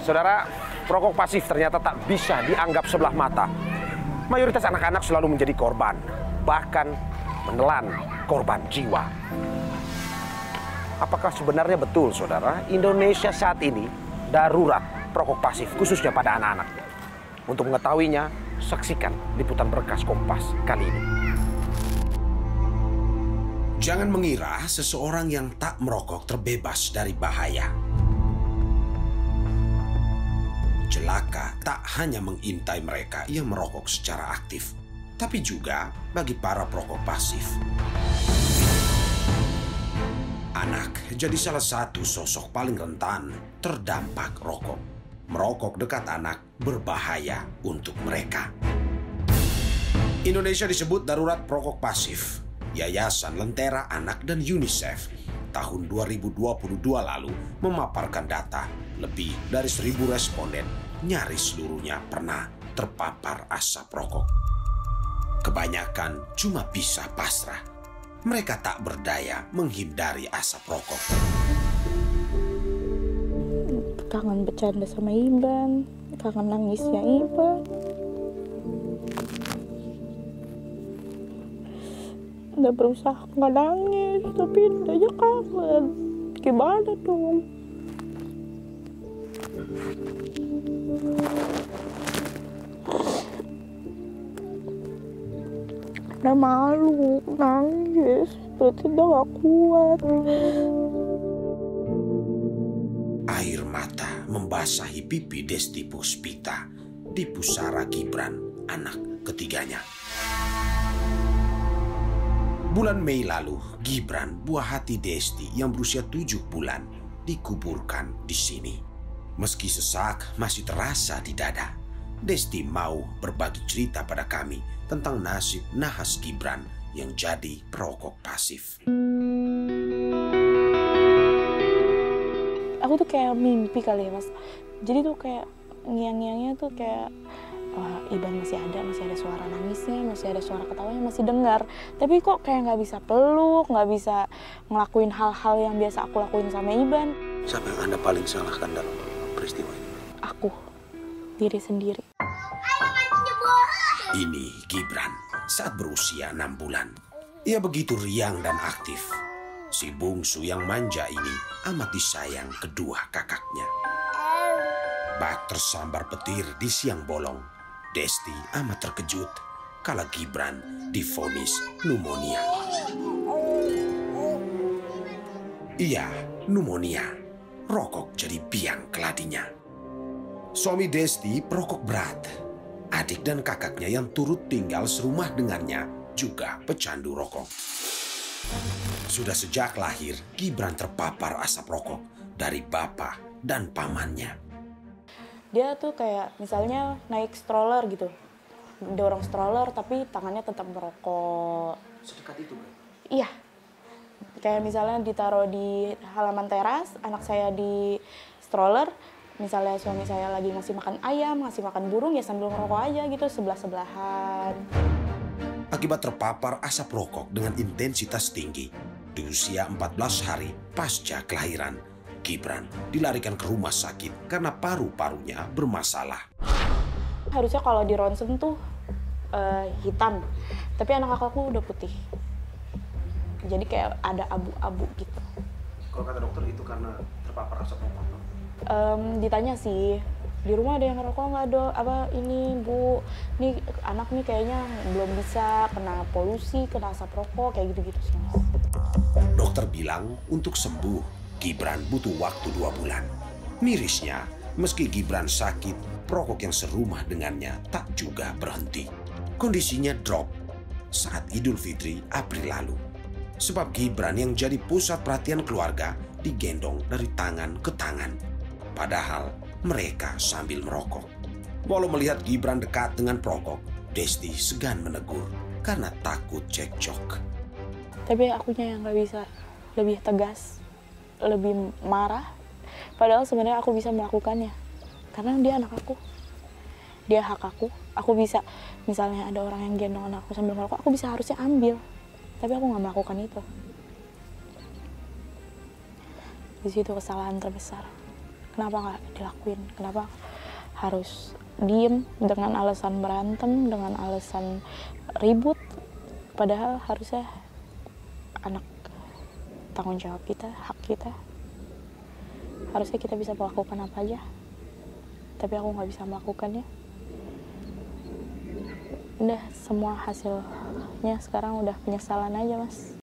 Saudara, perokok pasif ternyata tak bisa dianggap sebelah mata. Mayoritas anak-anak selalu menjadi korban, bahkan menelan korban jiwa. Apakah sebenarnya betul, saudara, Indonesia saat ini darurat perokok pasif, khususnya pada anak-anak? Untuk mengetahuinya, saksikan liputan Berkas Kompas kali ini. Jangan mengira seseorang yang tak merokok terbebas dari bahaya. Celaka tak hanya mengintai mereka yang merokok secara aktif, tapi juga bagi para perokok pasif. Anak jadi salah satu sosok paling rentan terdampak rokok. Merokok dekat anak berbahaya untuk mereka. Indonesia disebut darurat perokok pasif. Yayasan Lentera Anak dan UNICEF tahun 2022 lalu memaparkan data lebih dari 1.000 responden nyaris seluruhnya pernah terpapar asap rokok. Kebanyakan cuma bisa pasrah. Mereka tak berdaya menghindari asap rokok. Kangen bercanda sama Iban, kangen nangisnya Iban. Udah berusaha nggak nangis, tapi aja kangen. Gimana dong? Udah malu, nangis. Berarti udah gak kuat. Air mata membasahi pipi Desti Puspita di pusara Gibran, anak ketiganya. Bulan Mei lalu, Gibran, buah hati Desti yang berusia 7 bulan, dikuburkan di sini. Meski sesak masih terasa di dada, Desti mau berbagi cerita pada kami tentang nasib nahas Gibran yang jadi perokok pasif. Aku tuh kayak mimpi kali ya, Mas. Jadi tuh kayak ngiang-ngiangnya tuh kayak, wah, Iban masih ada suara nangisnya, masih ada suara ketawanya, masih dengar. Tapi kok kayak nggak bisa peluk, nggak bisa ngelakuin hal-hal yang biasa aku lakuin sama Iban. Siapa yang Anda paling salahkan dalam peristiwa ini? Aku, diri sendiri. Ini Gibran saat berusia 6 bulan. Ia begitu riang dan aktif. Si bungsu yang manja ini amat disayang kedua kakaknya. Bak tersambar petir di siang bolong. Desti amat terkejut kala Gibran divonis pneumonia. Iya, pneumonia. Rokok jadi biang keladinya. Suami Desti perokok berat. Adik dan kakaknya yang turut tinggal serumah dengannya juga pecandu rokok. Sudah sejak lahir, Gibran terpapar asap rokok dari bapak dan pamannya. Dia tuh kayak misalnya naik stroller gitu, dorong stroller tapi tangannya tetap merokok. Sedekat itu kan? Iya, kayak misalnya ditaruh di halaman teras, anak saya di stroller, misalnya suami saya lagi ngasih makan ayam, ngasih makan burung, ya sambil ngerokok aja gitu, sebelah-sebelahan. Akibat terpapar asap rokok dengan intensitas tinggi, di usia 14 hari pasca kelahiran, Gibran dilarikan ke rumah sakit karena paru-parunya bermasalah. Harusnya kalau di ronsen tuh hitam, tapi anak kakakku udah putih. Jadi kayak ada abu-abu gitu. Kalau kata dokter itu karena terpapar asap rokok? Ditanya sih, di rumah ada yang ngerokok nggak, Dok? Apa ini, Bu? Nih anak nih kayaknya belum bisa, kena polusi, kena asap rokok, kayak gitu-gitu sih, Mas. Dokter bilang untuk sembuh, Gibran butuh waktu 2 bulan. Mirisnya, meski Gibran sakit, perokok yang serumah dengannya tak juga berhenti. Kondisinya drop saat Idul Fitri April lalu. Sebab Gibran yang jadi pusat perhatian keluarga digendong dari tangan ke tangan. Padahal mereka sambil merokok. Walau melihat Gibran dekat dengan perokok, Desti segan menegur karena takut cekcok. Tapi akunya yang nggak bisa, lebih tegas, lebih marah. Padahal sebenarnya aku bisa melakukannya. Karena dia anak aku. Dia hak aku. Aku bisa, misalnya ada orang yang gendong anak aku sambil merokok, aku bisa harusnya ambil. Tapi aku nggak melakukan itu. Di situ kesalahan terbesar. kenapa nggak dilakuin, kenapa harus diem dengan alasan berantem, dengan alasan ribut, padahal harusnya anak tanggung jawab kita, hak kita, harusnya kita bisa melakukan apa aja, tapi aku nggak bisa melakukannya. Udah, semua hasilnya sekarang udah penyesalan aja, Mas.